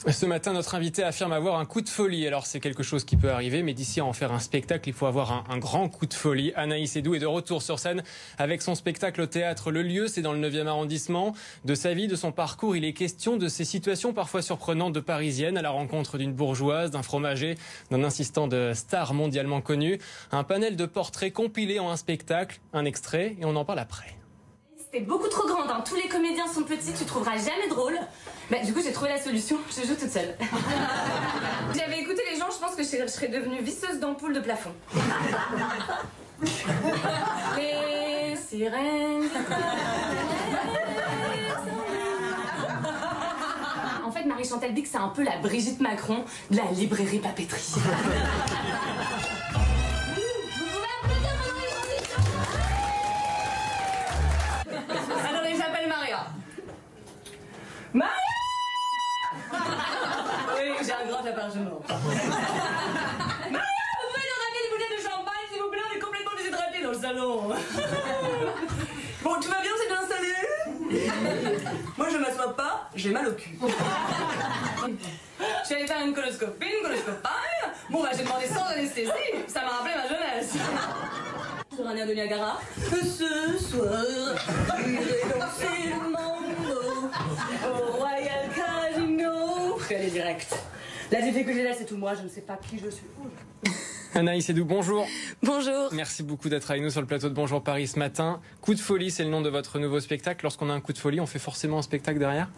Ce matin, notre invité affirme avoir un coup de folie. Alors c'est quelque chose qui peut arriver, mais d'ici à en faire un spectacle, il faut avoir un grand coup de folie. Anaïs Edou est de retour sur scène avec son spectacle au théâtre Le Lieu, c'est dans le 9e arrondissement. De sa vie, de son parcours, il est question de ces situations parfois surprenantes de Parisienne à la rencontre d'une bourgeoise, d'un fromager, d'un insistant de star mondialement connu. Un panel de portraits compilés en un spectacle, un extrait, et on en parle après. T'es beaucoup trop grande, hein. Tous les comédiens sont petits, tu trouveras jamais drôle. Bah, du coup, j'ai trouvé la solution, je joue toute seule. J'avais écouté les gens, je pense que je serais devenue visseuse d'ampoules de plafond. Les sirènes. En fait, Marie-Chantal dit que c'est un peu la Brigitte Macron de la librairie papeterie. Attendez, j'appelle Maria. Maria! Oui, j'ai un grand appartement. Maria, vous pouvez nous ramener une bouteille de champagne, s'il vous plaît? On est complètement déshydratés dans le salon. Bon, tout va bien, c'est bien installé? Moi, je m'assois pas, j'ai mal au cul. Je suis allée faire une coloscopie. Bon, bah, j'ai demandé sans anesthésie. Ça m'a rappelé ma jeunesse. Sur un air de Niagara. Ce soir, j'irai danser le mambo au Royal Casino. Je suis allée direct. La difficulté là, c'est tout moi, je ne sais pas qui je suis. Anaïs Edou, bonjour. Bonjour. Merci beaucoup d'être avec nous sur le plateau de Bonjour Paris ce matin. Coup de folie, c'est le nom de votre nouveau spectacle. Lorsqu'on a un coup de folie, on fait forcément un spectacle derrière ?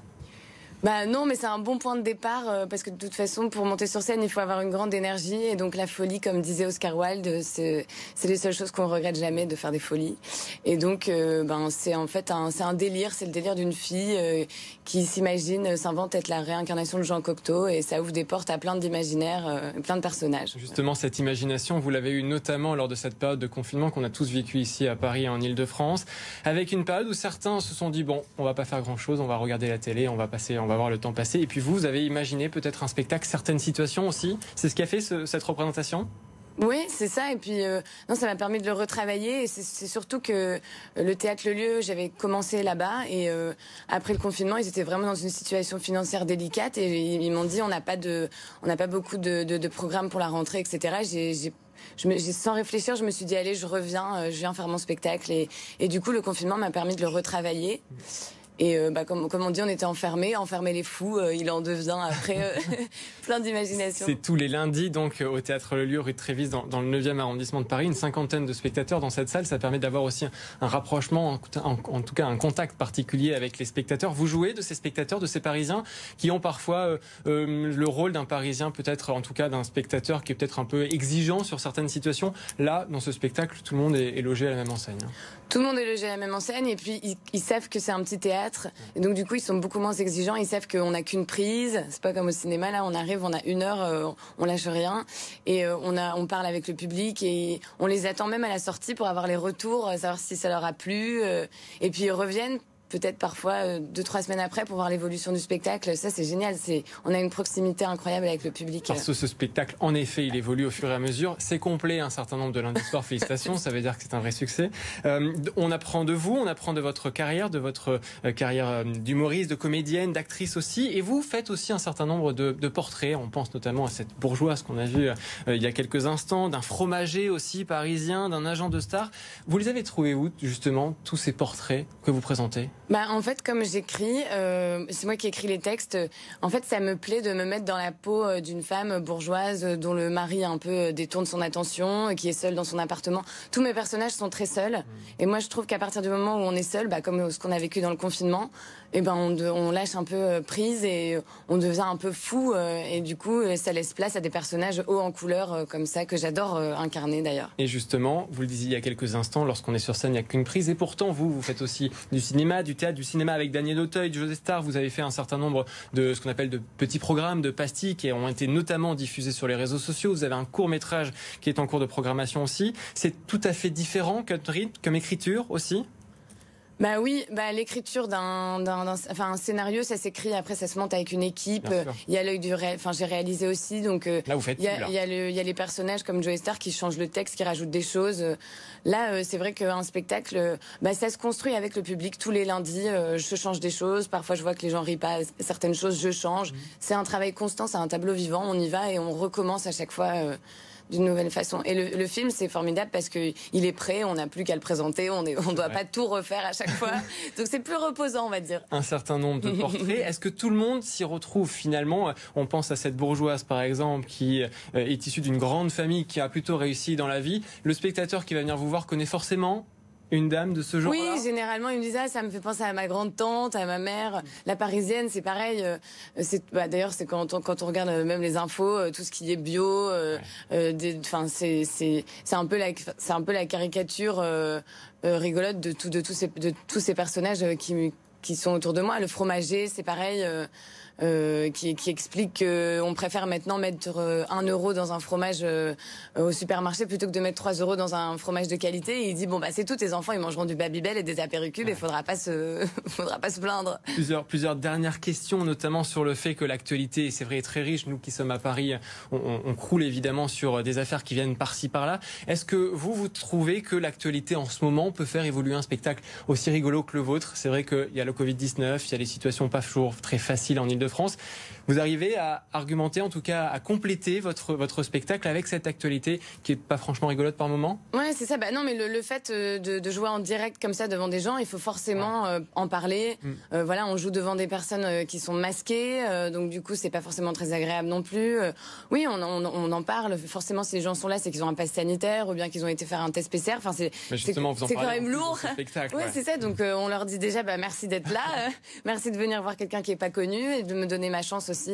Bah non, mais c'est un bon point de départ parce que de toute façon, pour monter sur scène, il faut avoir une grande énergie et donc la folie, comme disait Oscar Wilde, c'est les seules choses qu'on regrette jamais, de faire des folies. Et donc, c'est en fait c'est un délire, c'est le délire d'une fille qui s'invente être la réincarnation de Jean Cocteau et ça ouvre des portes à plein d'imaginaires, plein de personnages. Justement, cette imagination, vous l'avez eue notamment lors de cette période de confinement qu'on a tous vécu ici à Paris et en Ile-de-France, avec une période où certains se sont dit bon, on va pas faire grand-chose, on va regarder la télé, on va voir le temps passer. Et puis vous avez imaginé peut-être un spectacle, certaines situations aussi. C'est ce qui a fait cette représentation ? Oui, c'est ça. Et puis, non, ça m'a permis de le retravailler. Et c'est surtout que le théâtre Le Lieu, j'avais commencé là-bas. Et après le confinement, ils étaient vraiment dans une situation financière délicate. Et ils m'ont dit, on n'a pas beaucoup de programmes pour la rentrée, etc. Sans réfléchir, je me suis dit, allez, je viens faire mon spectacle. Et du coup, le confinement m'a permis de le retravailler. Et comme on dit, on était enfermés les fous, il en devient après plein d'imagination. C'est tous les lundis donc au théâtre Le Lieu, rue de Trévise, dans le 9e arrondissement de Paris, une cinquantaine de spectateurs dans cette salle. Ça permet d'avoir aussi un rapprochement, en tout cas un contact particulier avec les spectateurs. Vous jouez de ces spectateurs, de ces Parisiens qui ont parfois le rôle d'un Parisien, peut-être en tout cas d'un spectateur qui est peut-être un peu exigeant sur certaines situations. Là, dans ce spectacle, tout le monde est logé à la même enseigne. Tout le monde est logé à la même enseigne et puis ils savent que c'est un petit théâtre et donc du coup ils sont beaucoup moins exigeants. Ils savent qu'on n'a qu'une prise, c'est pas comme au cinéma, là on arrive, on a 1 heure, on lâche rien et on parle avec le public et on les attend même à la sortie pour avoir les retours, savoir si ça leur a plu et puis ils reviennent peut-être parfois 2-3 semaines après pour voir l'évolution du spectacle. Ça, c'est génial. On a une proximité incroyable avec le public. Parce que ce spectacle, en effet, il évolue au fur et à mesure. C'est complet un certain nombre de lundis soirs. Félicitations, ça veut dire que c'est un vrai succès. On apprend de vous, on apprend de votre carrière carrière d'humoriste, de comédienne, d'actrice aussi. Et vous faites aussi un certain nombre de portraits. On pense notamment à cette bourgeoise qu'on a vue il y a quelques instants, d'un fromager aussi parisien, d'un agent de star. Vous les avez trouvés où, justement, tous ces portraits que vous présentez ? En fait, comme j'écris, c'est moi qui écris les textes. En fait, ça me plaît de me mettre dans la peau d'une femme bourgeoise dont le mari un peu détourne son attention, qui est seule dans son appartement. Tous mes personnages sont très seuls. Et moi, je trouve qu'à partir du moment où on est seul, comme ce qu'on a vécu dans le confinement, on lâche un peu prise et on devient un peu fou. Et du coup, ça laisse place à des personnages hauts en couleur comme ça, que j'adore incarner d'ailleurs. Et justement, vous le disiez il y a quelques instants, lorsqu'on est sur scène, il n'y a qu'une prise. Et pourtant, vous faites aussi du cinéma, du théâtre, du cinéma avec Daniel Auteuil, José Star. Vous avez fait un certain nombre de ce qu'on appelle de petits programmes, de pastilles qui ont été notamment diffusés sur les réseaux sociaux. Vous avez un court-métrage qui est en cours de programmation aussi. C'est tout à fait différent comme écriture aussi ? Bah oui, l'écriture un scénario, ça s'écrit, après ça se monte avec une équipe. Il y a l'œil du j'ai réalisé aussi, donc là vous faites il y a les personnages comme Joey Star qui changent le texte, qui rajoutent des choses. Là, c'est vrai qu'un spectacle, ça se construit avec le public tous les lundis. Je change des choses, parfois je vois que les gens rient pas à certaines choses, je change. C'est un travail constant, c'est un tableau vivant. On y va et on recommence à chaque fois. D'une nouvelle façon. Et le film, c'est formidable parce qu'il est prêt, on n'a plus qu'à le présenter, on doit pas tout refaire à chaque fois. Donc c'est plus reposant, on va dire. Un certain nombre de portraits. Est-ce que tout le monde s'y retrouve finalement? On pense à cette bourgeoise, par exemple, qui est issue d'une grande famille, qui a plutôt réussi dans la vie. Le spectateur qui va venir vous voir connaît forcément une dame de ce genre-là? Oui, généralement, ils me disent ça me fait penser à ma grande-tante, à ma mère. La parisienne, c'est pareil. D'ailleurs, c'est quand on regarde même les infos, tout ce qui est bio, c'est un peu la caricature rigolote de tous ces personnages qui sont autour de moi. Le fromager, c'est pareil. Qui explique qu'on préfère maintenant mettre 1 euro dans un fromage au supermarché plutôt que de mettre 3 euros dans un fromage de qualité. Et il dit c'est tout, tes enfants ils mangeront du Babybel et des apéricubes et faudra pas se plaindre. Plusieurs dernières questions, notamment sur le fait que l'actualité, c'est vrai, est très riche. Nous qui sommes à Paris, on croule évidemment sur des affaires qui viennent par-ci par-là. Est-ce que vous trouvez que l'actualité en ce moment peut faire évoluer un spectacle aussi rigolo que le vôtre? C'est vrai qu'il y a le Covid-19, il y a les situations pas toujours très faciles en Ile-de-France. Vous arrivez à argumenter, en tout cas à compléter votre spectacle avec cette actualité qui est pas franchement rigolote par moment? Ouais, c'est ça. Non, mais le fait de jouer en direct comme ça devant des gens, il faut forcément en parler. Voilà, on joue devant des personnes qui sont masquées, donc du coup c'est pas forcément très agréable non plus. Oui, on en parle. Forcément, si les gens sont là, c'est qu'ils ont un pass sanitaire ou bien qu'ils ont été faire un test PCR. Enfin, c'est quand même lourd. Ouais, c'est ça. Donc on leur dit déjà merci d'être là, merci de venir voir quelqu'un qui est pas connu et de me donner ma chance aussi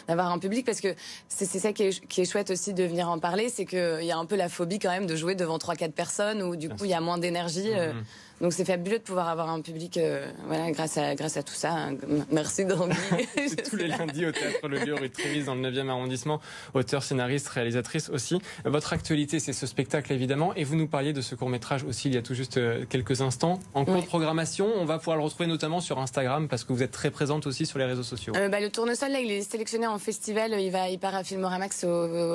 d'avoir un public, parce que c'est ça qui est chouette aussi de venir en parler, c'est qu'il y a un peu la phobie quand même de jouer devant 3-4 personnes où du coup il y a moins d'énergie. Donc c'est fabuleux de pouvoir avoir un public grâce à tout ça. Merci Tanguy. C'est tous les lundis au Théâtre Le Lieu, rue de Trévise, dans le 9e arrondissement. Auteur, scénariste, réalisatrice aussi. Votre actualité, c'est ce spectacle évidemment, et vous nous parliez de ce court-métrage aussi il y a tout juste quelques instants. En cours de programmation, on va pouvoir le retrouver notamment sur Instagram parce que vous êtes très présente aussi sur les réseaux sociaux. Le Tournesol, là, il est sélectionné en festival, il part à Filmoramax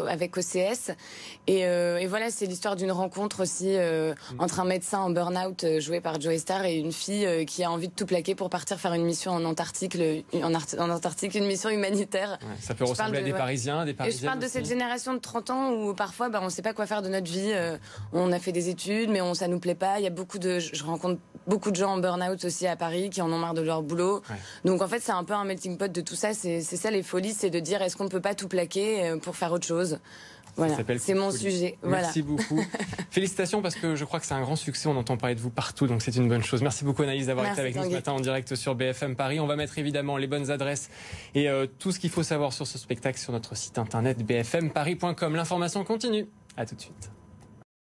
avec OCS. Et voilà, c'est l'histoire d'une rencontre aussi entre un médecin en burn-out joué par Joey Star et une fille qui a envie de tout plaquer pour partir faire une mission en Antarctique, une mission humanitaire. Ouais, ça peut ressembler à des Parisiens, des Parisiennes. Et je parle de cette génération de 30 ans où parfois on ne sait pas quoi faire de notre vie. On a fait des études, mais ça nous plaît pas. Il y a je rencontre beaucoup de gens en burn-out aussi à Paris qui en ont marre de leur boulot. Ouais. Donc en fait, c'est un peu un melting pot de tout ça. C'est ça les folies, c'est de dire est-ce qu'on ne peut pas tout plaquer pour faire autre chose. Voilà, c'est mon sujet. Merci beaucoup. Félicitations parce que je crois que c'est un grand succès. On entend parler de vous partout, donc c'est une bonne chose. Merci beaucoup Anaïs d'avoir été avec nous ce matin en direct sur BFM Paris. On va mettre évidemment les bonnes adresses et tout ce qu'il faut savoir sur ce spectacle sur notre site internet bfmparis.com. L'information continue. À tout de suite.